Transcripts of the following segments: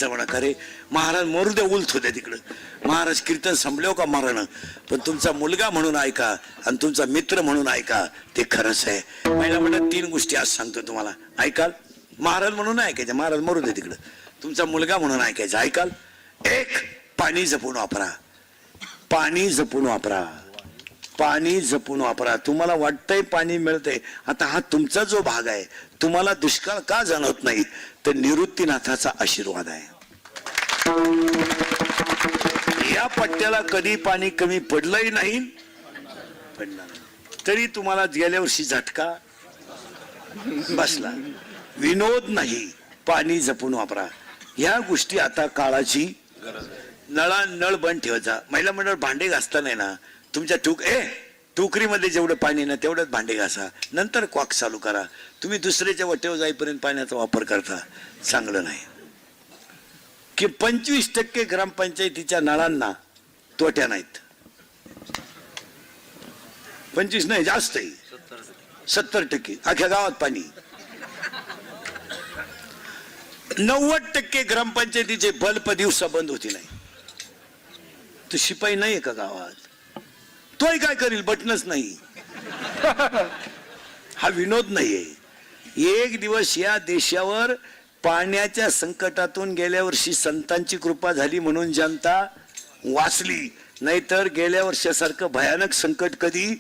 तर म्हणा का रे महाराज मरू द्या, उलथ होत्या तिकडं, महाराज कीर्तन संपल्यावर का मरण, पण तुमचा मुलगा म्हणून ऐका आणि तुमचा मित्र म्हणून ऐका, ते खरंच आहे. पहिला म्हणत 3 गोष्टी आज सांगतो तुम्हाला, ऐकाल. महाराज म्हणून ऐकायचं, महाराज मरू द्या तिकडं. तुमचा मुलगा म्हणून ऐकायचं, ऐकाल. 1, पाणी जपून वापरा. पाणी जपून वापरा. पाणी जपून वापरा. तुम्हाला वाटतंय पाणी मिळतंय, आता हा तुमचा जो भाग आहे, तुम्हाला दुष्काळ का जाणवत नाही, तर निवृत्तीनाथाचा आशीर्वाद आहे. या पट्ट्याला कधी पाणी कमी पडलंही नाही, पडणार तरी तुम्हाला गेल्या वर्षी झटका बसला. विनोद नाही, पाणी जपून वापरा. ह्या गोष्टी आता काळाची नळ बंद ठेवायचा. महिला मंडळ भांडे घासताना ना तुमच्या टोकरीमध्ये जेवढं पाणी ना तेवढंच भांडे घासा, नंतर क्वाक चालू करा. तुम्ही दुसऱ्याच्या वाटेवर जाईपर्यंत पाण्याचा वापर करता, चांगलं नाही. की 25% ग्रामपंचायतीच्या नळांना तोट्या नाहीत. 25 नाही, जास्त आहे, 70% अख्ख्या गावात पाणी. 90% ग्रामपंचायतीचे बल्ब दिवसा बंद होती नाही. तर शिपाई नाहीये का गावात? तोही काय करील, बटनच नाही. हा विनोद नाहीये. एक दिवस या देशावर पाण्याच्या संकटातून गेल्या वर्षी संतांची कृपा झाली म्हणून जनता वाचली, नाहीतर गेल्या वर्षासारखं भयानक संकट कधी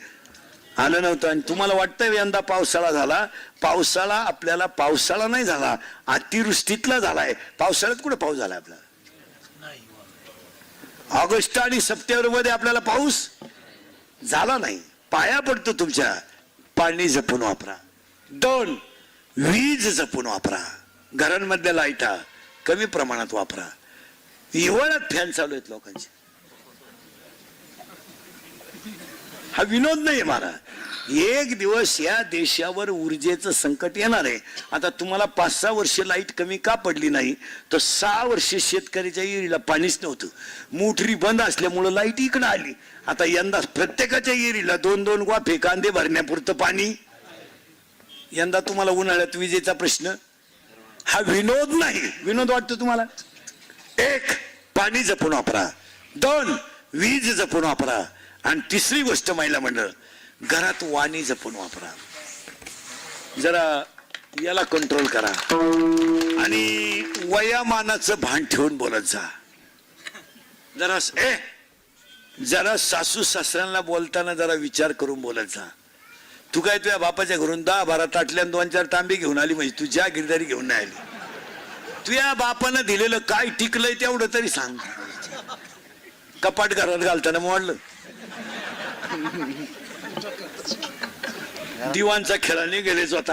आलं नव्हतं. आणि तुम्हाला वाटतं यंदा पावसाळा झाला, पावसाळा आपल्याला पावसाळा नाही झाला, अतिवृष्टीतला झालाय. पावसाळ्यात कुठे पाऊस झाला आपला? ऑगस्ट आणि सप्टेंबर मध्ये आपल्याला पाऊस झाला नाही. पाया पडतो तुमच्या. पाणी जपून वापरा. 2, वीज जपून वापरा. घरांमधल्या लाईटा कमी प्रमाणात वापरा. हिवाळ्यात फॅन चालू आहेत लोकांचे. हा विनोद नाही मारा. एक दिवस या देशावर ऊर्जेचं संकट येणार आहे. आता तुम्हाला 5-6 वर्ष लाईट कमी का पडली नाही, तर 6 वर्ष शेतकऱ्याच्या विहिरीला पाणीच नव्हतं. मोटरी बंद असल्यामुळं लाईट इकडं आली. आता यंदा प्रत्येकाच्या विहिरीला 2-2 वाफे कांदे भरण्यापुरतं पाणी. यंदा तुम्हाला उन्हाळ्यात विजेचा प्रश्न. हा विनोद नाही. विनोद वाटतो तुम्हाला? 1, पाणी जपून वापरा. 2, वीज जपून वापरा. आणि 3री गोष्ट महिला मंडळ, घरात वाणी जपून वापरा. जरा याला कंट्रोल करा आणि वयामानाचं भान ठेवून बोलत जा. जरा सासू सासऱ्यांना बोलताना जरा विचार करून बोलत जा. तू काय तुझ्या बापाच्या घरून 10-12 ताटल्या 2-4 तांबे घेऊन आली म्हणजे तू ज्या गिरदारी घेऊन नाही आली. तुझ्या बापानं दिलेलं काय टिकलंय तेवढं तरी सांग. कपाट घरात घालताना मोडलं, दिवाणचा खेळाने गेलेच होता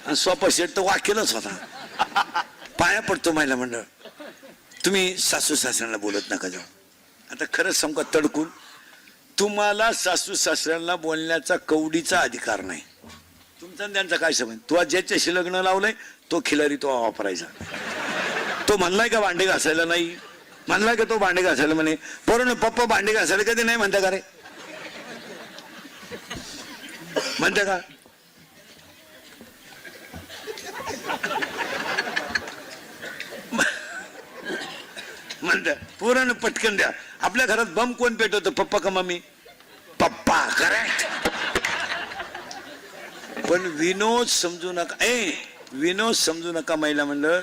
आणि सोफा सेट तर वाकेलच होता. पाया पडतो महिला मंडळ, तुम्ही सासू सासऱ्यांना बोलत नका जाऊ. आता खरंच सांगू तडकून, तुम्हाला सासू सासऱ्यांना बोलण्याचा कवडीचा अधिकार नाही. तुमचा त्यांचा काय संबंध? तू ज्याच्याशी लग्न लावलंय तो खिलारी तो वापरायचा. तो म्हणलाय का भांडे घासायला नाही? म्हणलाय का तो भांडे घासायला म्हणे? पोरांनो पप्पा भांडे घासायला कधी नाही म्हणता का रे? म्हणते का? म्हणते पोरांनो पटकन द्या. आपल्या घरात बम कोण पेटवतो? पप्पा का मम्मी? पप्पा. करेक्ट. पण विनोद समजू नका. विनोद समजू नका महिला मंडळ.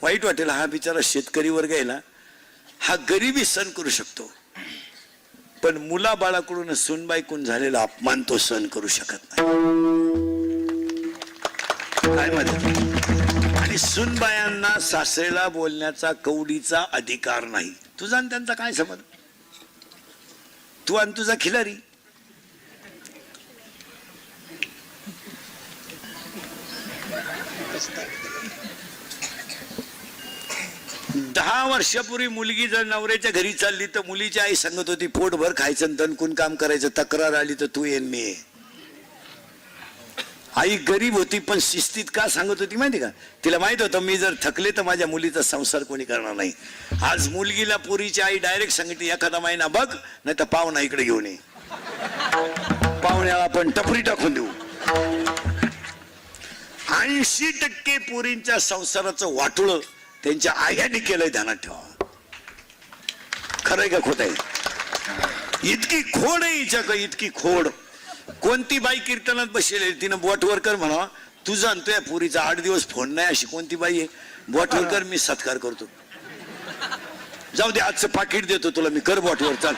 वाईट वाटेल. हा बिचारा शेतकरी वर्ग आहे ना, हा गरिबी सहन करू शकतो, पण मुला बाळाकडून सुनबाईकडून झालेला अपमान तो सहन करू शकत नाही. काय म्हणत? आणि सुनबायांना सासरेला बोलण्याचा कवडीचा अधिकार नाही. तुझा आणि त्यांचा काय संबंध? तू आणि तुझा खिलारी. दहा वर्षापूर्वी मुलगी जर नवऱ्याच्या घरी चालली तर मुलीची आई सांगत होती पोटभर खायचं दणकून काम करायचं, तक्रार आली तर तू येन मी. आई गरीब होती पण शिस्तीत का सांगत होती माहिती का? तिला माहित होतं मी जर थकले तर माझ्या मुलीचा संसार कोणी करणार नाही. आज मुलगीला पोरीची आई डायरेक्ट सांगितली एखादा महिना बघ, नाही तर पाहुणा इकडे घेऊन ये. पाहुण्याला आपण टपरी टाकून देऊ. 80% पोरींच्या संसाराचं वाटोळं त्यांच्या आयाने केलंय, ध्यानात ठेवा. खरंय का खोट आहे? इतकी खोड आहे हिच्याक, इतकी खोड. कोणती बाई कीर्तनात बसलेली तिनं बोटवर कर म्हणा, तू जाणतोय पुरीचा 8 दिवस फोन नाही, अशी कोणती बाई आहे? बोटवर कर, मी सत्कार करतो. जाऊ दे, आजचं पाकिट देतो तुला मी, कर बोटवर, चाल.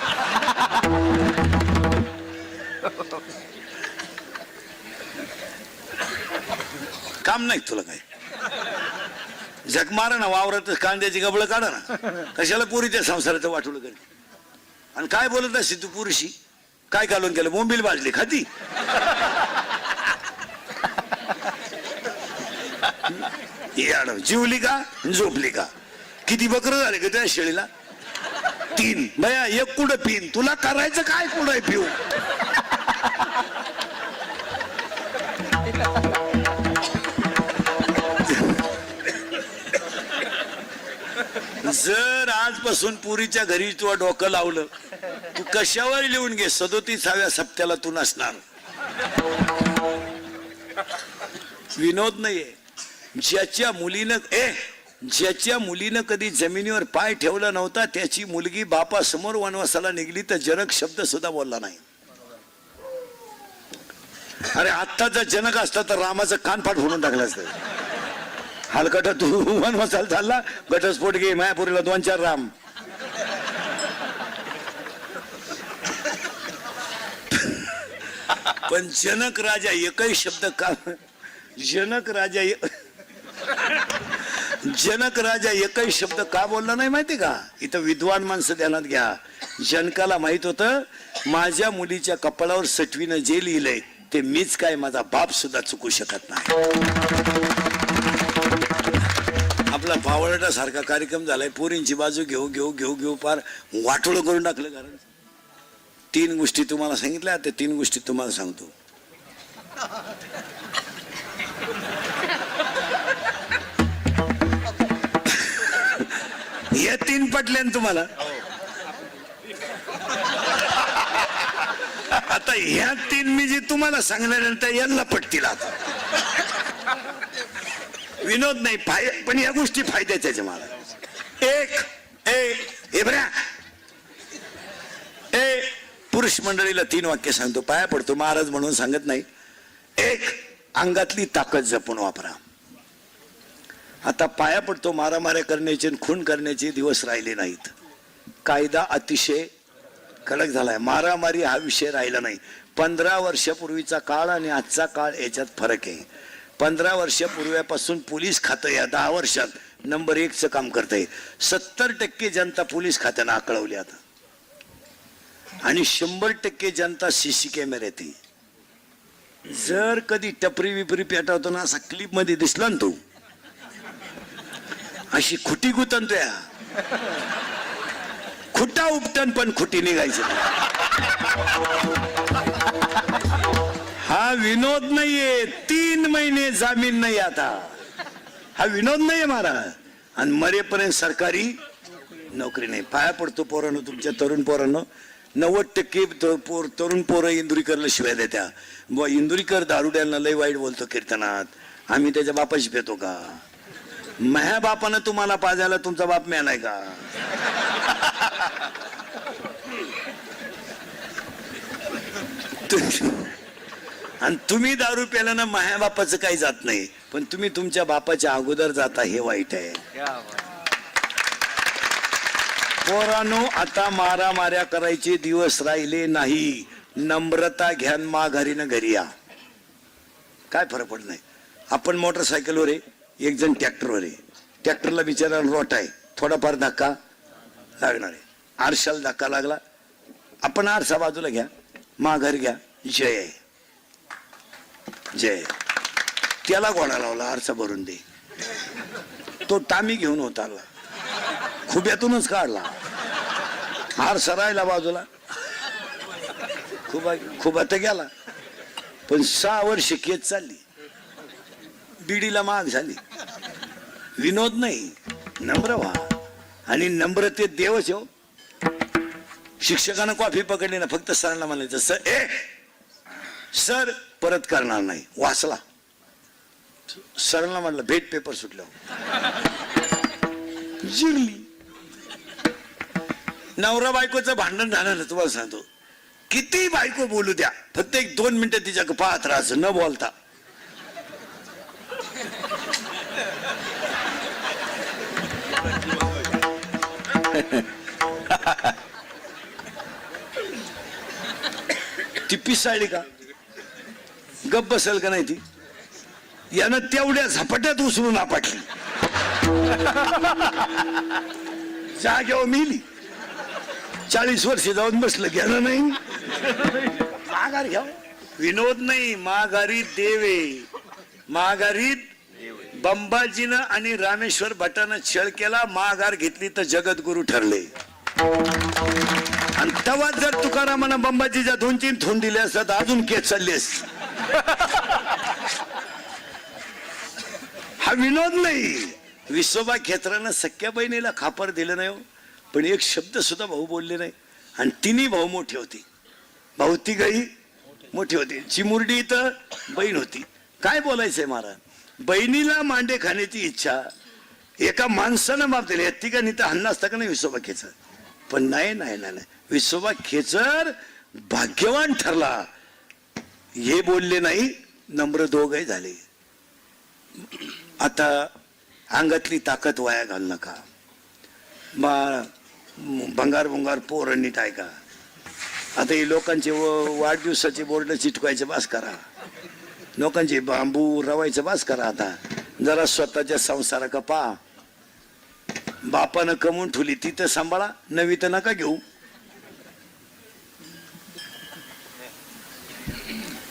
काम नाही तुला काय? जग मारा ना, वावरात कांद्याची गबळ काढा ना, कशाला पुरीच्या संसाराचं वाटोळ कर. आणि काय बोलत असते तू पुरुषी? काय घालून केलं? बोंबील भाजली खाती? जीवली का झोपली का? किती बकरं झाले का त्या शेळीला? 3. बया एक कुठं पिन, तुला करायचं काय कुठं पिऊ? जर आजपासून पुरीच्या घरी तू डोकं लावलं, तू कशावर लिहून घे, 37व्या सप्त्याला तू नसणार. विनोद नाहीये. ज्याच्या मुलीनं कधी जमिनीवर पाय ठेवला नव्हता, त्याची मुलगी बापासमोर वनवासाला निघली तर जनक शब्द सुद्धा बोलला नाही. अरे आत्ता जर जनक असता तर रामाचं कानफाट फोडून टाकलं असतं. हलकट तू वनवासाला चालला, घटस्फोट घे, मायापुरीला 2-4 राम. पण जनक राजा एकही शब्द का, जनक राजा एकही शब्द का बोलला नाही माहिती का? इथं विद्वान माणसं ध्यानात घ्या. जनकाला माहित होतं माझ्या मुलीच्या कपाळावर सटवीनं जे लिहिलंय ते मीच काय, माझा बाप सुद्धा चुकू शकत नाही. आपला पावळटा सारखा कार्यक्रम झालाय, पोरींची बाजू घेऊ पार वाटोळं करून टाकलं. कारण 3 गोष्टी तुम्हाला सांगितल्या, त्या 3 गोष्टी तुम्हाला सांगतो. या 3 पटल्या तुम्हाला. आता ह्या 3 मी जे तुम्हाला सांगण्यानंतर यांना पटतील. आता विनोद नाही, पण या गोष्टी फायद्याच्या मला. पुरुष मंडळीला 3 वाक्य सांगतो, पाया पडतो महाराज म्हणून सांगत नाही. 1. अंगातली ताकद जपून वापरा. आता पाया पडतो, मारामाऱ्या करण्याचे खून करण्याचे दिवस राहिले नाहीत. कायदा अतिशय कडक झालाय. मारामारी हा विषय राहिला नाही. 15 वर्षापूर्वीचा काळ आणि आजचा काळ याच्यात फरक आहे. 15 वर्षापूर्वीपासून पोलीस खातं या 10 वर्षात नंबर 1चं काम करतंय. 70% जनता पोलीस खात्यानं आकळवली आता, आणि 100% जनता सीसी कॅमेऱ्यात आहे. जर कधी टपरी विपरी पेटवताना असा क्लिप मध्ये दिसला ना तू, अशी खुटी गुतनतोय, खुटा उपटन पण खुटी निघायची. हा विनोद नाहीये. 3 महिने जामीन नाही. आता हा विनोद नाहीये महाराज. आणि मरेपर्यंत सरकारी नोकरी नाही. पाया पडतो पोरांनो, तुमच्या तरुण पोरांनो. 90% तरुण पोरं इंदुरीकरला शिवाय देत्या. इंदुरीकर दारुड्यांना लय वाईट बोलतो कीर्तनात. आम्ही त्याच्या बापाशी पेतो का? माझ्या बापानं तुम्हाला पाजायला तुमचा बाप मिळालाय का? आणि तुम्ही दारू प्यायला माझ्या बापाचं काही जात नाही, पण तुम्ही तुमच्या बापाच्या अगोदर जाता, हे वाईट आहे. पोरांनो, आता मारामाऱ्या करायचे दिवस राहिले नाही. नम्रता घ्यान माघारीनं घरी या. काय फरक पडत नाही. आपण मोटरसायकलवर आहे, एक जण ट्रॅक्टरवर आहे. ट्रॅक्टरला बिचारा रोट आहे, थोडाफार धक्का लागणार आहे. आरशाला धक्का लागला, आपण आरसा बाजूला घ्या, माघार घ्या, जय आहे, जय. त्याला गोळा लावला, आरसा भरून दे. तो टामी घेऊन होता आला, खुब्यातूनच काढला, आरसा राहिला बाजूला, खुबा तर गेला. पण 6 वर्ष केस चालली, बिडीला माग झाली. विनोद नाही, नम्र व्हा. आणि नम्रतेत देवच हो. शिक्षकानं कॉफी पकडली ना, फक्त सरांना म्हणायचं, सर परत करणार नाही. वाचला, सरांना म्हटलं भेट, पेपर सुटलं. जिरली. नवरा बायकोचं भांडण झालं ना, तुम्हाला सांगतो, किती बायको बोलू द्या, फक्त 1-2 मिनिटं तिच्याकडे पाहत राहायचं न बोलता. ती पिसाळली का, गप बसेल का नाही ती? यानं तेवढ्या झपाट्यात उचलून आपटली, जाग्यावर मिली. 40 वर्ष जाऊन बसलं, गेलं नाही. माघार घ्या. विनोद नाही, माघारी देवे. माघारीत बंबाजीनं आणि रामेश्वर भटानं छळ केला, माघार घेतली तर जगद्गुरु ठरले. आणि तेव्हा जर तुकारामानं बंबाजीच्या 2-3 थोन दिले असतात, अजून केस चालले असते. हा विनोद नाही. विसोबा खेत्रानं सख्या बहिणीला खापर दिलं नाही, पण एक शब्द सुद्धा भाऊ बोलले नाही. आणि तिन्ही भाऊ मोठे होते, भाऊ तिघही मोठे होते. चिमुरडी तर बहीण होती. काय बोलायचंय महाराज, बहिणीला मांडे खाण्याची इच्छा एका माणसानं माप दिली. तिघांनी तर हल्ला असता का नाही विसोबा खेचर, पण नाही नाही नाही, विसोबा खेचर भाग्यवान ठरला. हे बोलले नाही, नम्र दोघही झाले. आता अंगातली ताकद वाया घाल नका. भंगार पोर नीट ऐका. आता हे लोकांचे वाढदिवसाचे बोर्ड चिटकवायचे बास करा, लोकांचे बांबू रवायचं बास करा. आता जरा स्वतःच्या संसाराका पहा. बापानं कमवून ठेवली तिथं सांभाळा, नवी तर नका घेऊ.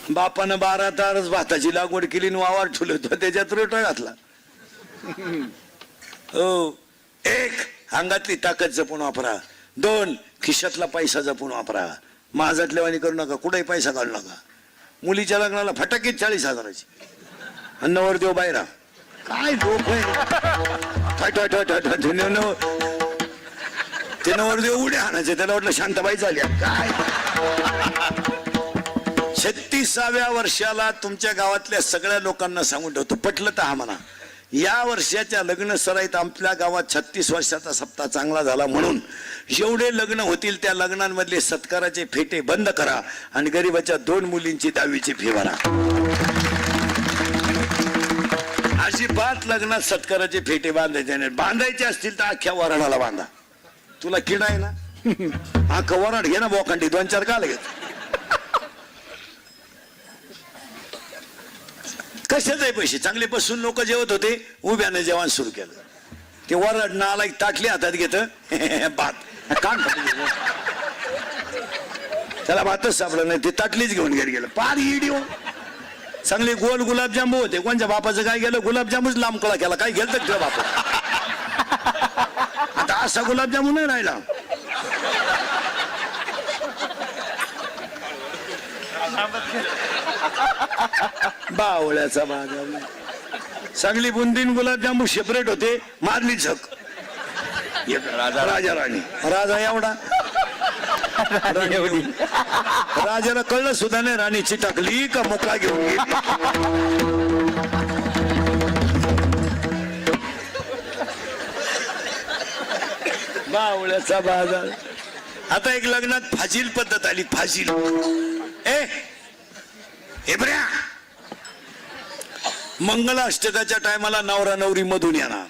बापानं 12 तारच भाताची लागवड केली, वावर ठेवलं तो त्याच्यात रोटा घातला. हो, 1 अंगातली ताकद जपून वापरा. 2 खिशातला पैसा जपून वापरा. माझ्यातल्यावानी करू नका, कुठेही पैसा घालू नका. मुलीच्या लग्नाला फटाके 40,000ची, अन्नवर देव बाहेर. काय लोक ते नवरदेव उड्या आणायचे, त्याला वाटलं शांताबाई झाली. काय 36व्या वर्षाला तुमच्या गावातल्या सगळ्या लोकांना सांगून ठेवतो, पटलं तर हा म्हणा. या वर्षाच्या लग्न सराईत आपल्या गावात 36 वर्षाचा सप्ताह चांगला झाला, म्हणून जेवढे लग्न होतील त्या लग्नांमधले सत्काराचे फेटे बंद करा आणि गरीबाच्या 2 मुलींची 10वीची फी भरा. अजिबात लग्नात सत्काराचे फेटे बांधायचे नाही. बांधायचे असतील तर अख्ख्या वराडाला बांधा. तुला किडा आहे ना, अख्खा वराड घे ना बोकांडी, 2-4 काल घेत. कशाचे पैसे चांगले बसून लोक जेवत होते, उभ्याने जेवण सुरू केलं. ते वरड नालायक ताटली हातात घेत, भात कान त्याला भातच सापडलं नाही, ते ताटलीच घेऊन घरी गेलं. पार इडिओ. चांगले गोल गुलाबजांबू होते, कोणच्या बापाचं काय गेलं, गुलाबजामूच लांबकळा केला. काय गेलं तर तुझ्या बापा, आता असा गुलाबजामून नाही राहिला. बावळ्याचा बाजार. चांगली बुंदीन गुलाबजामू सेपरेट होते, मारली झक. राजा राणी, राजा एवढा, राजाला कळलं सुद्धा नाही, राणीची टाकली का मोकळा घेऊन गेली. बावळ्याचा बाजार. आता एक लग्नात फाजील पद्धत आली, फाजील. हेबऱ्या, मंगलाष्टकाच्या टायमाला नवरा नवरी मधून येणार.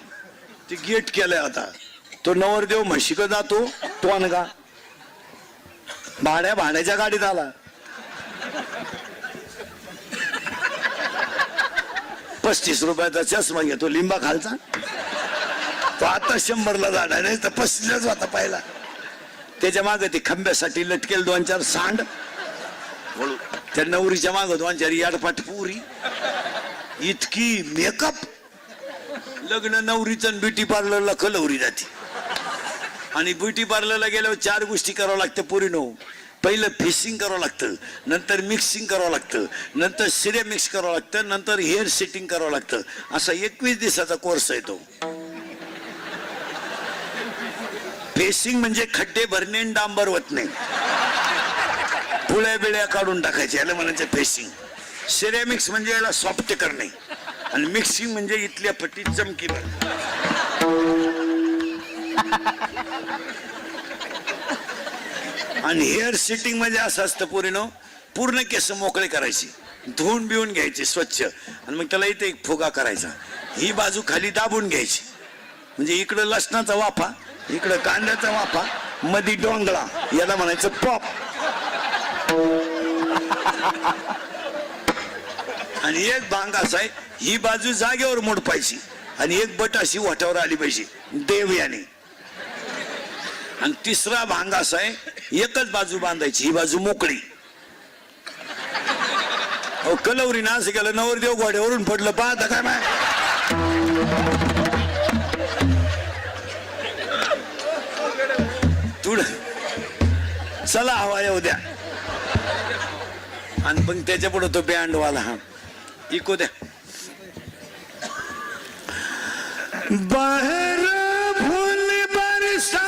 ते गेट केलंय आता. तो नवरदेव म्हशीक जातो, तो अनगा भाड्याच्या गाडीत आला. 35 रुपयाचा चष्मा घेतो, लिंबा खालचा. तो आता 100ला जाणार नाही तर 35लाच होता पहिला. त्याच्या मागे ते खंब्यासाठी लटकेल 2-4 सांड, त्या नवरीच्या माग 2-4 याडपाट पुरी. इतकी मेकअप. लग्न नवरीचं ब्युटी पार्लरला कलवरी जाते. आणि ब्युटी पार्लरला गेल्यावर 4 गोष्टी करावं लागतं पुरीनो. पहिलं फेसिंग करावं लागतं, नंतर मिक्सिंग करावं लागतं, नंतर सिरे मिक्स करावं लागतं, नंतर हेअर सेटिंग करावं लागतं. असा 21 दिवसाचा कोर्स आहे तो. फेसिंग म्हणजे खड्डे भरणे, डांबर वतणे, पुळ्या बिळ्या काढून टाकायचे, याला म्हणायचं फेसिंग. सिरेमिक्स म्हणजे याला सॉफ्ट करणे, आणि मिक्सिंग म्हणजे इथल्या पट्टी चमकी भरणे. आणि हेअर सिटिंग म्हणजे असं असतं पोरीनो, पूर्ण केस मोकळे करायचे, धुवून बिवून घ्यायचे स्वच्छ, आणि मग त्याला इथे एक फुगा करायचा, ही बाजू खाली दाबून घ्यायची, म्हणजे इकडं लसणाचा वाफा, इकडं कांद्याचा वाफा, मधी डोंगळा, याला म्हणायचं पॉप. आणि एक भांग असा आहे, ही बाजू जागेवर मोडपायची आणि एक बट अशी वाट्यावर आली पाहिजे देव याने. आणि तिसरा भांग असा आहे, एकच बाजू बांधायची, ही बाजू मोकळी. अहो कलवरी ना असं केलं, नवरदेव घोड्यावरून पडलं, पाहता काय माय. तुड चला हवा येऊ द्या. आणि मग त्याच्या पुढे तो बँडवाला, हा इको द्या. बाहेर फूल बरसाओ,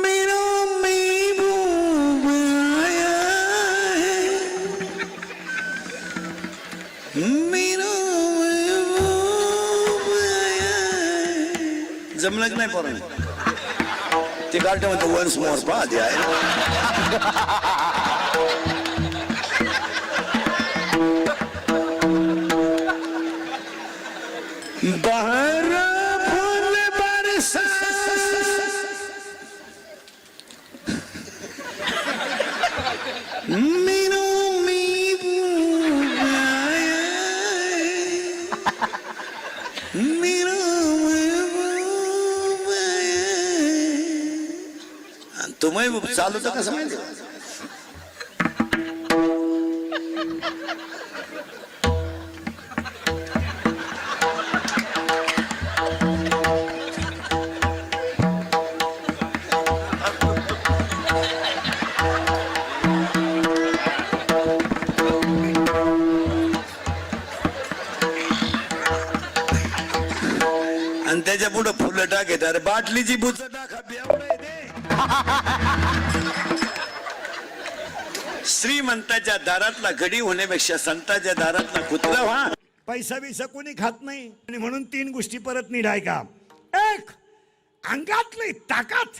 मेरा महबूब आया है, मेरा महबूब आया है. जमलं की नाही पोरांनो? ते गाठ म्हणतो वन्स मोर पहा ते आहे. बाहर फूल बरसा, मेरा महबूब आया है, मेरा महबूब आया है. तो महबूब चालू तर कसं माहिती? आणि त्याच्या पुढे फुलं टाकेत, अरे बाटलीची बुच टाका बेवडं आहे ते. श्रीमंताच्या दारातला घडी होण्यापेक्षा संताच्या दारातला कुत्रा व्हा. पैसा बिसा कोणी खात नाही, आणि म्हणून 3 गोष्टी परत नीट ऐका. एक, अंगातली ताकद,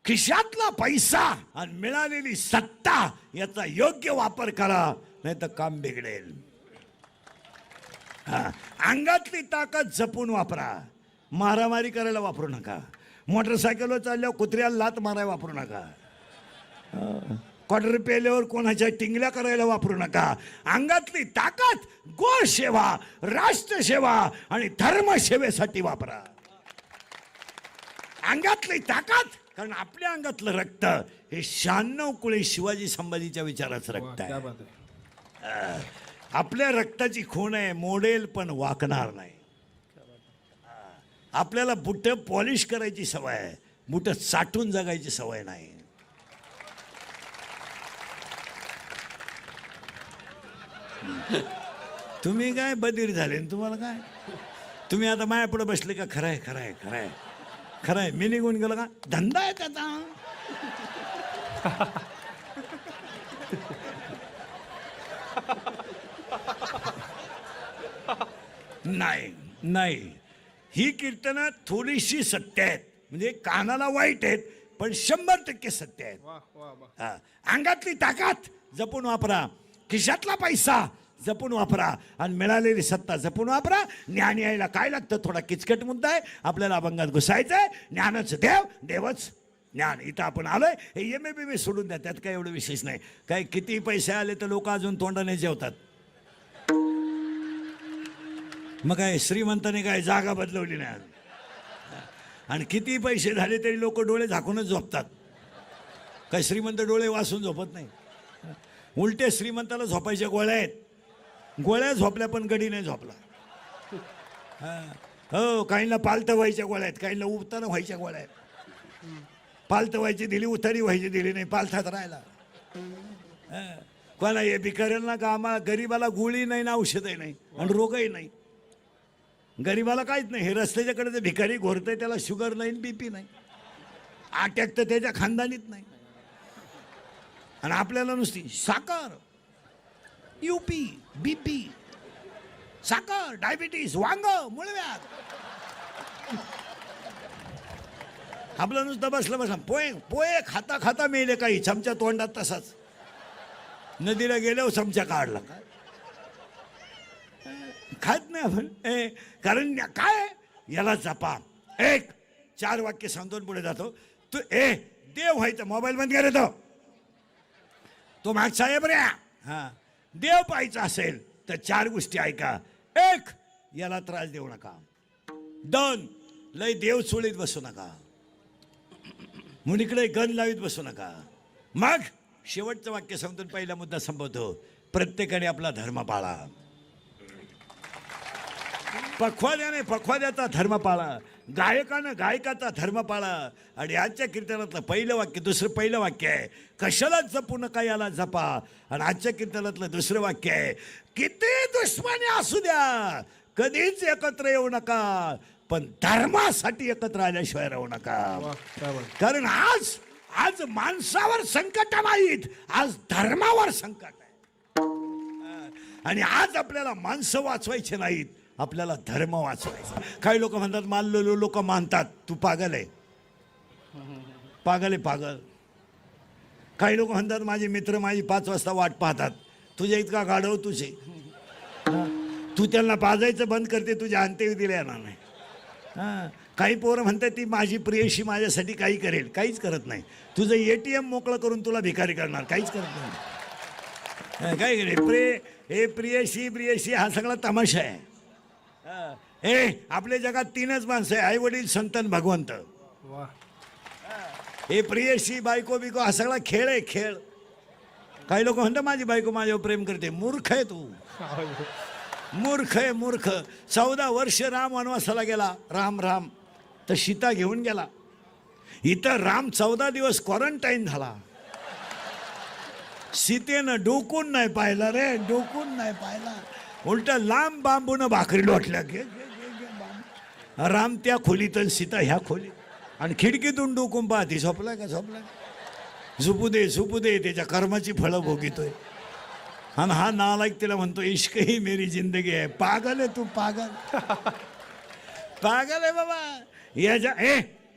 खिशातला पैसा आणि मिळालेली सत्ता याचा योग्य वापर करा, नाही तर काम बिघडेल. अंगातली ताकद जपून वापरा, मारामारी करायला वापरू नका. मोटरसायकलवर चालल्यावर कुत्र्याला लात मारायला वापरू नका. क्वार्टर पेल्यावर कोणाच्या टिंगल्या करायला वापरू नका. अंगातली ताकद गोसेवा, राष्ट्रसेवा आणि धर्मसेवेसाठी वापरा. अंगातली ताकद, कारण आपल्या अंगातलं रक्त हे 96 कुळे शिवाजी संभाजीच्या विचाराचं रक्त आहे. आपल्या रक्ताची खूण आहे, मोडेल पण वाकणार नाही. आपल्याला बुट पॉलिश करायची सवय आहे, बुट साठून जगायची सवय नाही. तुम्ही काय बधीर झाले, तुम्हाला काय, तुम्ही आता माया पुढे बसले का? खरंय खरंय खरंय खरंय, मी निघून गेलो का? धंदा आहे त्याचा. नाही नाही, ही कीर्तनं थोडीशी सत्य आहेत, म्हणजे कानाला वाईट आहेत, पण 100% सत्य आहेत. अंगातली ताकद जपून वापरा, खिशातला पैसा जपून वापरा आणि मिळालेली सत्ता जपून वापरा. ज्ञान यायला काय लागतं? थोडा किचकट मुद्दा आहे, आपल्याला अभंगात घुसायचंय. ज्ञानच देव, देवच ज्ञान. इथं आपण आलोय, हे MA सोडून द्या, त्यात काय एवढं विशेष नाही. काय किती पैसे आले तर लोक अजून तोंडाने जेवतात. मग काय श्रीमंताने काय जागा बदलवली नाही, आणि किती पैसे झाले तरी लोक डोळे झाकूनच झोपतात. काय श्रीमंत डोळे वासून झोपत नाही, उलटे श्रीमंताला झोपायच्या गोळ्या आहेत. गोळ्या झोपल्या पण गडी नाही झोपला. हो, काहींना पालतं व्हायच्या गोळ्या आहेत, काहींना उतारा व्हायच्या गोळ्या आहेत. पालतं व्हायची दिली, उतारी व्हायची दिली नाही, पालथात राहिला. कोणा हे भिकाऱ्यांना का आम्हाला गरीबाला गोळी नाही ना औषधही नाही आणि रोगही नाही. गरीबाला काहीच नाही. हे रस्त्याच्याकडे ते भिकारी घोरतंय, त्याला शुगर नाही, BP नाही, अटॅक तर त्याच्या खानदानीत नाही. आणि आपल्याला नुसती साखर, UP, BP, साखर, डायबिटीस, वांग, मुळव्याध. आपलं नुसतं बसलं पोहे पोहे खाता खाता मेले काही चमचा तोंडात तसाच. नदीला गेल्यावर चमचा काढला का खात नाही आपण कारण काय याला जपा. एक 4 वाक्य सांगतो पुढे जातो. तू देव व्हायचं मोबाईल बंद करे तो मागचा आहे बऱ्या. हा देव पाहायचा असेल तर 4 गोष्टी ऐका. 1 याला त्रास देऊ नका. 2 लय देव चोळीत बसू नका. मुलीकडे गण लावीत बसू नका. मग शेवटचं वाक्य सांगतो पहिला मुद्दा संपवतो. प्रत्येकाने आपला धर्म पाळा. पखवाद्याने पखवाद्याचा धर्म पाळा. गायकानं गायकाचा धर्म पाळा. आणि आजच्या कीर्तनातलं पहिलं वाक्य पहिलं वाक्य आहे कशाला जपू नका याला जपा. आणि आजच्या कीर्तनातलं दुसरं वाक्य आहे किती दुश्मनी असू द्या कधीच एकत्र येऊ नका पण धर्मासाठी एकत्र आल्याशिवाय राहू नका. कारण आज माणसावर संकट नाहीत आज धर्मावर संकट आहे. आणि आज आपल्याला माणसं वाचवायचे नाहीत आपल्याला धर्म वाचवायचा. काही लोक म्हणतात मानलेलो लोक मानतात तू पागल आहे. पागल आहे पागल. काही लोक म्हणतात माझे मित्र माझी 5 वाजता वाट पाहतात. तुझ्या इतका गाढव तुझे तू त्यांना पाजायचं बंद करते तुझ्या अंत्यविधीला येणार नाही. काही पोरं म्हणतात ती माझी प्रियशी माझ्यासाठी काही करेल काहीच करत नाही. तुझं ATM मोकळं करून तुला भिकारी करणार काहीच करत नाही. काय करेल प्रियशी प्रियशी हा सगळा तमाशा आहे. आपल्या जगात 3च माणसं आहे आई वडील संतन भगवंत. प्रियशी बायको बिको हा सगळा खेळ आहे खेळ. काही लोक म्हणतात माझी बायको माझ्यावर प्रेम करते. मूर्ख आहे तू मूर्ख आहे मूर्ख. 14 वर्ष राम वनवासाला गेला. राम तर सीता घेऊन गेला. इथं राम 14 दिवस क्वारंटाईन झाला. सीतेनं डोकून नाही पाहिला रे डोकून नाही पाहिला. उलट लांब बांबून भाकरी लोटल्या. राम त्या खोलीत सीता ह्या खोलीत. आणि खिडकीतून डोकून पाहते झोपला का झोपू दे त्याच्या कर्माची फळं भोगितोय. आणि हा नालायक तिला म्हणतो इश्क ही मेरी जिंदगी आहे. पागल आहे तू पागल पागल आहे बाबा.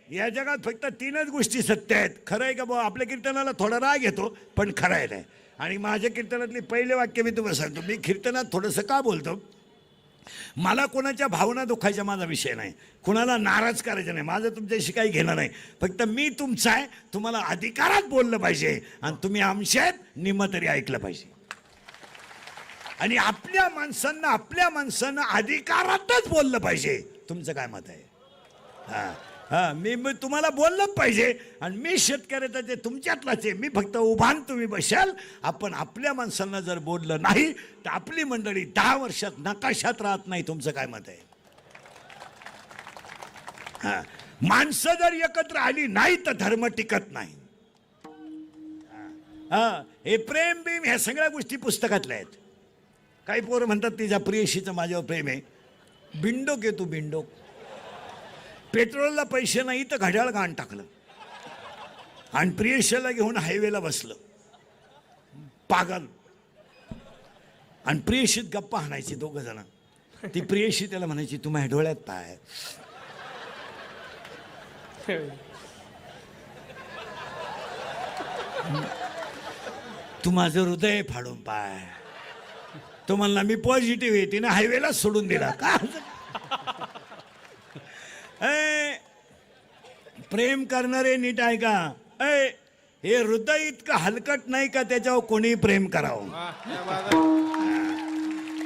या जगात फक्त 3च गोष्टी सत्य आहेत. खरं आहे का बाबा. आपल्या कीर्तनाला थोडा राग येतो पण खरं आहे नाही. आणि माझ्या कीर्तनातले पहिले वाक्य मी तुम्हाला सांगतो. मी कीर्तनात थोडंसं का बोलतो मला कोणाच्या भावना दुखायचा माझा विषय नाही. कुणाला नाराज करायचं नाही. माझं तुमच्याशी काही घेणं नाही. फक्त मी तुमचा आहे तुम्हाला अधिकारात बोललं पाहिजे आणि तुम्ही आमच्यात निम्म तरी ऐकलं पाहिजे. आणि आपल्या माणसांना अधिकारातच बोललं पाहिजे. तुमचं काय मत आहे. मी तुम्हाला बोललं पाहिजे. आणि मी शेतकऱ्याचा जे तुमच्यातलाच आहे. मी फक्त उभान तुम्ही बसाल. आपण आपल्या माणसांना जर बोललं नाही तर आपली मंडळी 10 वर्षात नकाशात राहत नाही. तुमचं काय मत आहे. माणसं जर एकत्र आली नाही तर धर्म टिकत नाही. हे प्रेम बिम ह्या सगळ्या गोष्टी पुस्तकातल्या आहेत. काही पोरं म्हणतात तिच्या प्रियशीचं माझ्यावर प्रेम आहे. बिंडोक आहे तू बिंडोक. पेट्रोलला पैसे नाही तर घड्याळ गाण टाकलं आणि प्रियशीला घेऊन हायवेला बसलं. पागल. आणि प्रियशीत गप्पा हाणायची 2 जण. ती प्रियशी त्याला म्हणायची तू माझ्या डोळ्यात पाय. तू माझं हृदय फाडून पाय. तो म्हणला मी पॉझिटिव्ह आहे. तिने हायवेला सोडून दिला. का प्रेम करणारे नीट आहे का. हे हृदय इतकं हलकट नाही का त्याच्यावर कोणी प्रेम करावं.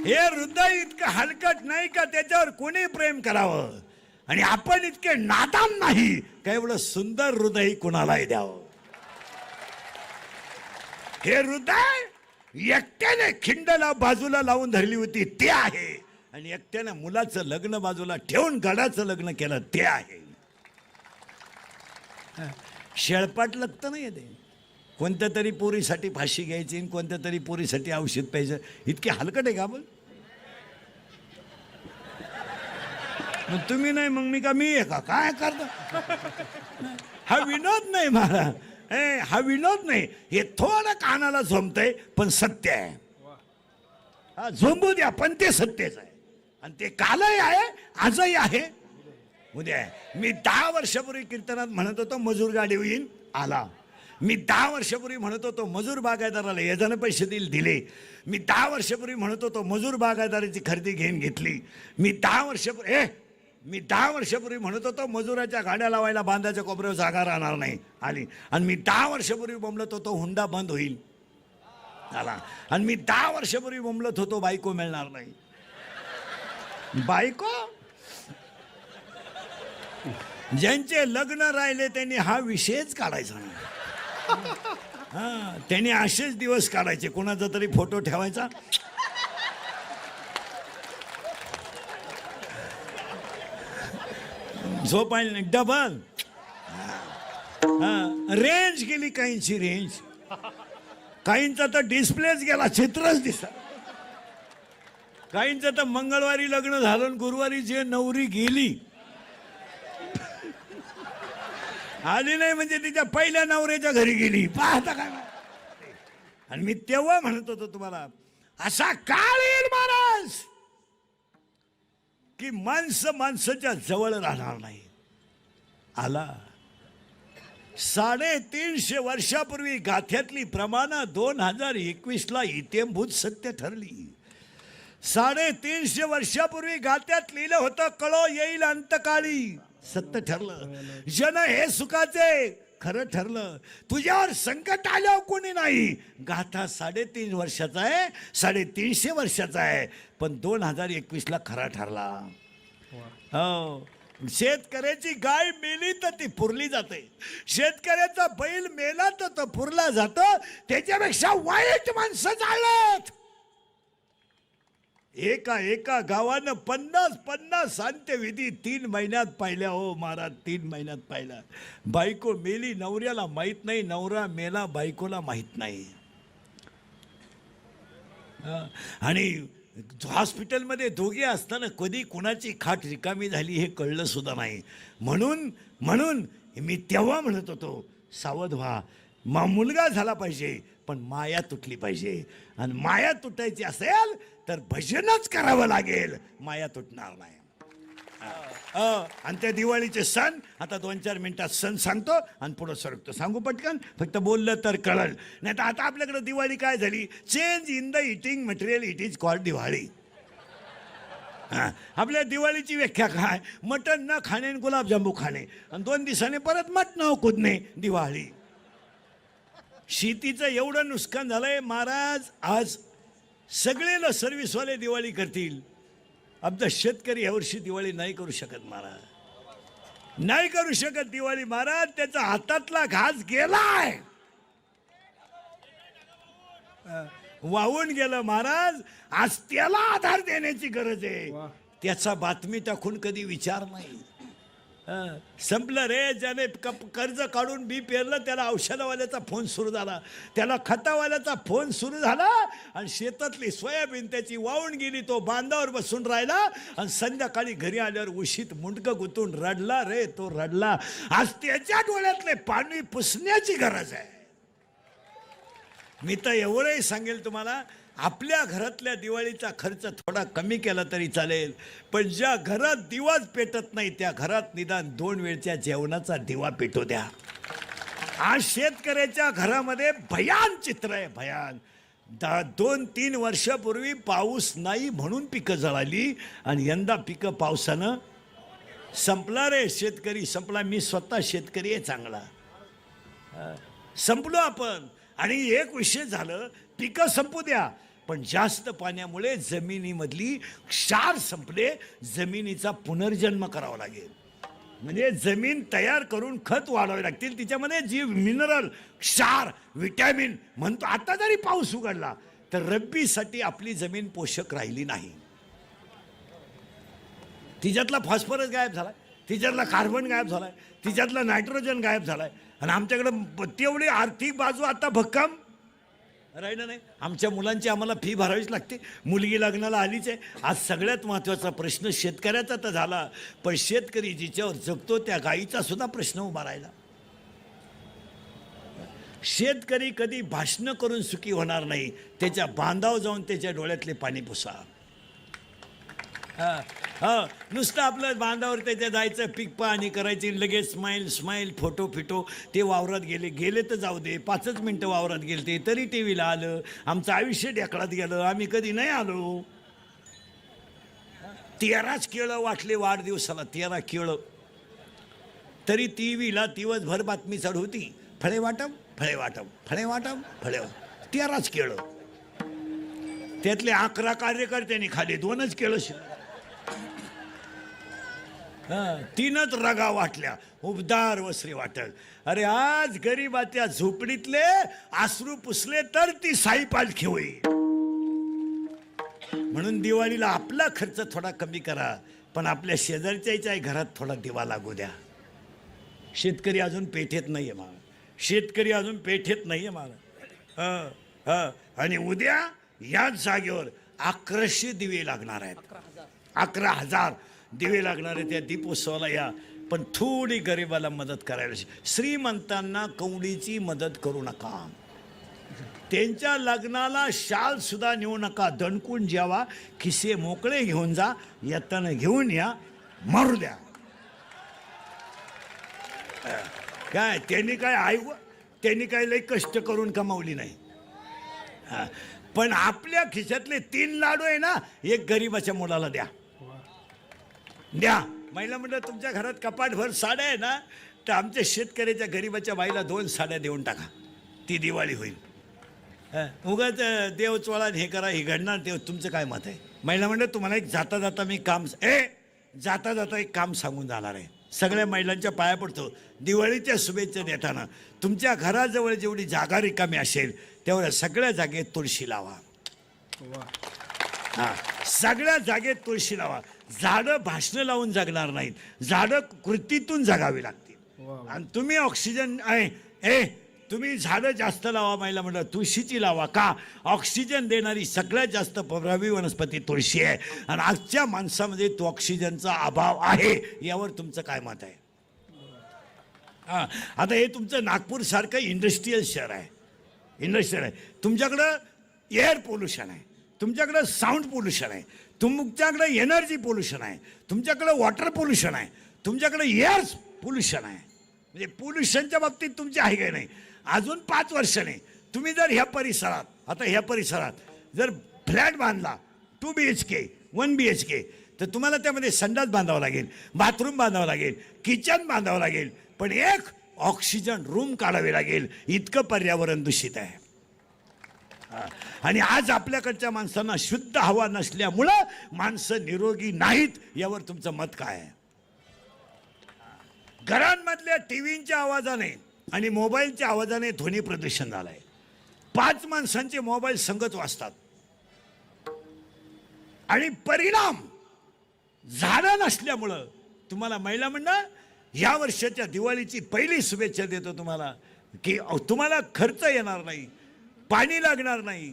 हे हृदय इतकं हलकट नाही का त्याच्यावर कोणी प्रेम करावं. आणि आपण इतके नादान नाही का एवढं सुंदर हृदय कुणालाही द्यावं. हे हृदय एकट्याने खिंडला बाजूला लावून धरली होती ते आहे. आणि एकट्याने मुलाचं लग्न बाजूला ठेवून गडाचं लग्न केलं ते आहे. शेळपाट लागतं नाही ते. कोणत्या तरी पोरीसाठी फाशी घ्यायची कोणत्या तरी पोरीसाठी औषध प्यायचं. इतके हलकट आहे का आपण. मग तुम्ही नाही मग मी आहे का काय करता. हा विनोद नाही मला. हा विनोद नाही. हे थोडं कानाला झोंबतंय पण सत्य आहे. हा झोंबू द्या पण ते सत्यच आहे. आणि ते कालही आहे, आजही आहे, उद्या आहे. मी 10 वर्षापूर्वी कीर्तनात म्हणत होतो मजूर गाडी होईल, आला. मी 10 वर्षापूर्वी म्हणत होतो मजूर बागायतदाराला येजाने पैसे दिले. मी 10 वर्षापूर्वी म्हणत होतो मजूर बागायतदाराची खरेदी घेतली. मी 10 वर्षापूर्वी म्हणत होतो मजुराच्या गाड्या लावायला बांधाच्या कोपऱ्यावर जागा राहणार नाही, आली. आणि मी 10 वर्षापूर्वी बोंबलत होतो हुंडा बंद होईल, आला. आणि मी 10 वर्षापूर्वी बोंबलत होतो बायको मिळणार नाही, बायको. ज्यांचे लग्न राहिले त्यांनी हा विषयच काढायचा नाही. हा, त्यांनी असेच दिवस काढायचे, कोणाचा तरी फोटो ठेवायचा, झोपायला नाही, डबल. रेंज गेली काहींची, रेंज. काहींचा तर डिस्प्लेच गेला, चित्रच दिसत. काहींचं तर मंगळवारी लग्न झालं आणि गुरुवारी जे नवरी गेली, आली नाही म्हणजे तिच्या पहिल्या नवऱ्याच्या घरी गेली. पाहता काय. आणि मी तेव्हा म्हणत होतो तुम्हाला, असा काळ येईल महाराज की माणसं माणसाच्या जवळ राहणार नाही. आला. 350 वर्षापूर्वी गाथ्यातली प्रमाणं 2021ला इत्यंभूत सत्य ठरली. 350 वर्षापूर्वी गाथ्यात लिहिलं होतं कळो येईल अंतकाळी, सत्य ठरलं. जन हे सुखाचे खरं ठरलं. तुझ्यावर संकट आल्यावर कोणी नाही. गाथा 3.5 वर्षाचा आहे, 350 वर्षाचा आहे, पण 2021ला खरा ठरला. हो. शेतकऱ्याची गाय मेली तर ती पुरली जाते, शेतकऱ्याचा बैल मेला तर तो पुरला जातो. त्याच्यापेक्षा वाईट माणसं झालेत. एका गावानं 50 अंत्यविधी 3 महिन्यात पाहिल्या. हो महाराज, 3 महिन्यात पाहिल्या. बायको मेली, नवऱ्याला माहित नाही, नवरा मेला, बायकोला माहित नाही. आणि हॉस्पिटलमध्ये दोघे असताना कधी कुणाची खाट रिकामी झाली हे कळलं सुद्धा नाही. म्हणून मी तेव्हा म्हणत होतो सावध व्हा. मुलगा झाला पाहिजे पण माया तुटली पाहिजे. आणि माया तुटायची असेल तर भजनच करावं लागेल, माया तुटणार नाही. आणि त्या दिवाळीचे सण आता 2-4 मिनिटात सण सांगतो आणि पुढं सरकतो. सांगू पटकन, फक्त बोललं तर कळल. नाही तर आता आपल्याकडे दिवाळी काय झाली, change in the eating material, it is called Diwali. आपल्या दिवाळीची व्याख्या काय, मटण न खाणे आणि गुलाबजांबू खाणे आणि 2 दिवसाने परत मटण कुदणे, दिवाळी. शेतीचं एवढं नुकसान झालंय महाराज. आज सगळे सर्व्हिसवाले दिवाळी करतील, आमचा शेतकरी यावर्षी दिवाळी नाही करू शकत महाराज, नाही करू शकत दिवाळी महाराज. त्याचा हातातला घास गेलाय, वाहून गेलं महाराज. आज त्याला आधार देण्याची गरज आहे. त्याचा बातमी टाकून कधी विचार नाही. संपलं रे. ज्याने कर्ज काढून बी पेरलं त्याला औषधावाल्याचा फोन सुरू झाला, त्याला खतावाल्याचा फोन सुरू झाला. आणि शेतातली सोयाबीन त्याची वाहून गेली. तो बांधावर बसून राहिला आणि संध्याकाळी घरी आल्यावर उशीत मुंडकं गुतून रडला रे, तो रडला. आज त्याच्या डोळ्यातले पाणी पुसण्याची गरज आहे. मी तर एवढंही सांगेल तुम्हाला, आपल्या घरातल्या दिवाळीचा खर्च थोडा कमी केला तरी चालेल, पण ज्या घरात दिवाच पेटत नाही त्या घरात निदान 2 वेळच्या जेवणाचा दिवा पेटू द्या. आज शेतकऱ्याच्या घरामध्ये भयान चित्र आहे, भयान. 2-3 वर्षापूर्वी पाऊस नाही म्हणून पिकं जळाली आणि यंदा पिकं पावसानं संपला रे. शेतकरी संपला. मी स्वतः शेतकरी आहे चांगला. संपलो आपण. आणि एक विषय झालं, पिकं संपू द्या पण जास्त पाण्यामुळे जमिनीमधली क्षार संपले, जमिनीचा पुनर्जन्म करावा लागेल. म्हणजे जमीन तयार करून खत वाढवावे लागतील, तिच्यामध्ये जी मिनरल, क्षार, विटॅमिन म्हणतो. आता जरी पाऊस उघडला तर रब्बीसाठी आपली जमीन पोषक राहिली नाही. तिच्यातला फॉस्फरस गायब झालाय, तिच्यातला कार्बन गायब झालाय, तिच्यातला नायट्रोजन गायब झालाय. आणि आमच्याकडे तेवढी आर्थिक बाजू आता भक्कम राहिलं नाही. आमच्या मुलांची आम्हाला फी भरावीच लागते. मुलगी लग्नाला आलीच आहे. आज सगळ्यात महत्त्वाचा प्रश्न शेतकऱ्याचा तर झाला, पण शेतकरी जिच्यावर जगतो त्या गाईचा सुद्धा प्रश्न उभा राहिला. शेतकरी कधी भाषणं करून सुखी होणार नाही, त्याच्या बांधावर जाऊन त्याच्या डोळ्यातले पाणी पुसा. नुसतं आपलं बांधावर त्याच्या जायचं पीक पाहणी करायची, लगेच स्माईल स्माईल फोटो फिटो. ते वावरात गेले तर जाऊ दे, 5 मिनटं वावरात गेले ते तरी टी व्हीला आलं. आमचं आयुष्य ढेकळात गेलं, आम्ही कधी नाही आलो. 13 केळं वाटले वाढदिवसाला, 13 केळं. तरी टी व्हीला दिवसभर बातमी चालू होती, फळे वाटप फळे वाटप फळे वाटप फळे वाटप. 13 केळं. त्यातले 11 कार्यकर्त्यांनी खाली, 2च केळं शिल्लक. 3च रगा वाटल्या, उबदार वस्त्री वाटल. अरे आज गरीबाच्या झोपडीतले आसरू पुसले तर ती साई पालखी होईल. म्हणून दिवाळीला आपला खर्च थोडा कमी करा, पण आपल्या शेजारच्याही घरात थोडा दिवा लागू द्या. शेतकरी अजून पेठेत नाहीये मला, शेतकरी अजून पेठेत नाहीये मला. आणि उद्या याच जागेवर 1100 दिवे लागणार आहेत. 11,000 दिवे लागणार आहेत. त्या दीपोत्सवाला या, पण थोडी गरिबाला मदत करायला. श्रीमंतांना कवडीची मदत करू नका. त्यांच्या लग्नाला शाल सुद्धा नेऊ नका. दणकून जेवा, खिसे मोकळे घेऊन जा, येताना घेऊन या, मारू द्या. काय त्यांनी काय लई कष्ट करून कमावली नाही. पण आपल्या खिशातले 3 लाडू आहे ना, एक गरीबाच्या मुलाला द्या. महिला मंडळ तुमच्या घरात कपाटभर साड्या आहे ना, तर आमच्या शेतकऱ्याच्या गरीबाच्या बाईला 2 साड्या देऊन टाका, ती दिवाळी होईल. उगाच देव चोळा हे करा, हे घडणार. देव तुमचं काय मत आहे? महिला मंडळ तुम्हाला एक जाता जाता एक काम सांगून जाणार आहे. सगळ्या महिलांच्या पाया पडतो. दिवाळीच्या शुभेच्छा देताना तुमच्या घराजवळ जेवढी जागा रिकामी असेल तेवढ्या सगळ्या जागेत तुळशी लावा. सगळ्या जागेत तुळशी लावा. झाडं भाषणं लावून जगणार नाहीत, झाडं कृतीतून जगावी लागतील. आणि तुम्ही ऑक्सिजन तुम्ही झाडं जास्त लावा. महिला म्हणलं तुळशीची लावा. का? ऑक्सिजन देणारी सगळ्यात जास्त प्रभावी वनस्पती तुळशी आहे. आणि आजच्या माणसामध्ये तो ऑक्सिजनचा अभाव आहे. यावर तुमचं काय मत आहे? आता हे तुमचं नागपूर सारखं इंडस्ट्रीयल शहर आहे, इंडस्ट्रियल आहे. तुमच्याकडं एअर पोल्युशन आहे, तुमच्याकडं साऊंड पोल्युशन आहे, तुमच्याकडं एनर्जी पोल्युशन आहे, तुमच्याकडं वॉटर पोल्युशन आहे, तुमच्याकडं एअर पोल्युशन आहे. म्हणजे पोल्युशनच्या बाबतीत तुमची आहे काय नाही. अजून 5 वर्ष नाही. तुम्ही जर ह्या परिसरात जर फ्लॅट बांधला 2 BHK 1 BHK, तर तुम्हाला त्यामध्ये संडास बांधावं लागेल, बाथरूम बांधावं लागेल, किचन बांधावं लागेल, पण एक ऑक्सिजन रूम काढावे लागेल. इतकं पर्यावरण दूषित आहे. आणि आज आपल्याकडच्या माणसांना शुद्ध हवा नसल्यामुळं माणसं निरोगी नाहीत. यावर तुमचं मत काय आहे? घरांमधल्या टीव्हीच्या आवाजाने आणि मोबाईलच्या आवाजाने ध्वनी प्रदूषण झालंय. 5 माणसांचे मोबाईल संगत वाजतात आणि परिणाम झाडं नसल्यामुळं. तुम्हाला महिला मंडळ या वर्षाच्या दिवाळीची पहिली शुभेच्छा देतो तुम्हाला, की तुम्हाला खर्च येणार नाही, पाणी लागणार नाही,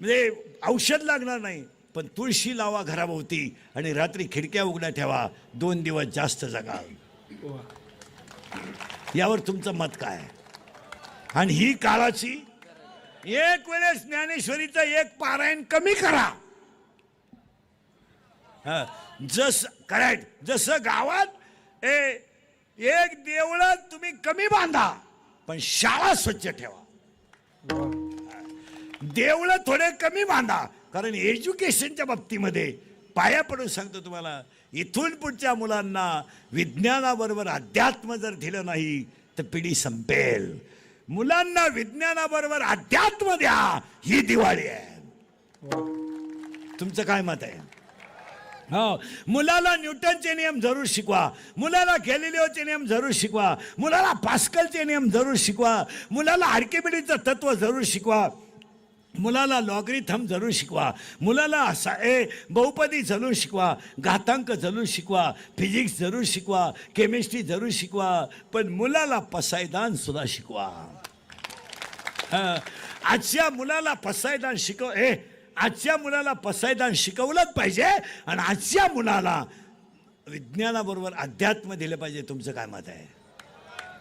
म्हणजे औषध लागणार नाही, पण तुळशी लावा घराभोवती आणि रात्री खिडक्या उघड्या ठेवा. 2 दिवस जास्त जगा. यावर तुमचं मत काय आहे? आणि ही काळाची एक वेळेस ज्ञानेश्वरीचं एक पारायण कमी करा. जसं गावात एक देवळं तुम्ही कमी बांधा, पण शाळा स्वच्छ ठेवा. देवळं थोडे कमी बांधा, कारण एज्युकेशनच्या बाबतीमध्ये पाया पडून सांगतो तुम्हाला, इथून पुढच्या मुलांना विज्ञानाबरोबर अध्यात्म जर दिलं नाही तर पिढी संपेल. मुलांना विज्ञानाबरोबर अध्यात्म द्या. ही दिवाळी आहे. तुमचं काय मत आहे? हो, मुलाला न्यूटनचे नियम जरूर शिकवा, मुलाला गॅलिलिओचे नियम जरूर शिकवा, मुलाला पास्कलचे नियम जरूर शिकवा, मुलाला आर्किमिडीचं तत्व जरूर शिकवा, मुलाला लॉगरिथम जरूर शिकवा, मुलाला बहुपदी जरूर शिकवा, घातांक जरूर शिकवा, फिजिक्स जरूर शिकवा, केमिस्ट्री जरूर शिकवा, पण मुलाला पसायदान सुद्धा शिकवा. आजच्या मुलाला पसायदान शिकवलंच पाहिजे. आणि आजच्या मुलाला विज्ञानाबरोबर अध्यात्म दिलं पाहिजे. तुमचं काय मत आहे?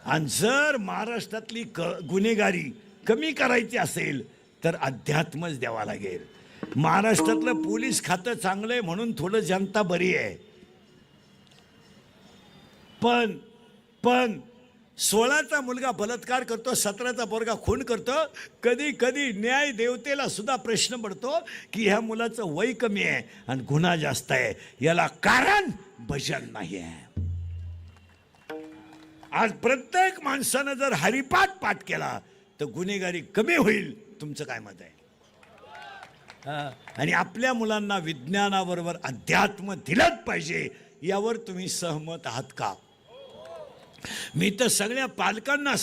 आणि जर महाराष्ट्रातली गुन्हेगारी कमी करायची असेल तर अध्यात्मच द्यावा लागेल. महाराष्ट्रातलं पोलीस खातं चांगलं आहे म्हणून थोडं जनता बरी आहे. पण 16चा मुलगा बलात्कार करतो, 17चा पोरगा खून करतो. कधी कधी न्याय देवतेला सुद्धा प्रश्न पडतो की ह्या मुलाचं वय कमी आहे आणि गुन्हा जास्त आहे. याला कारण भजन नाही आहे. आज प्रत्येक माणसानं जर हरिपाठ पाठ केला तर गुन्हेगारी कमी होईल. तुमचं काय मत आहे? आणि आपल्या मुलांना विज्ञानाबरोबर अध्यात्म दिलंच पाहिजे, यावर तुम्ही सहमत आहात का? मी तर सगळ्या पालकांना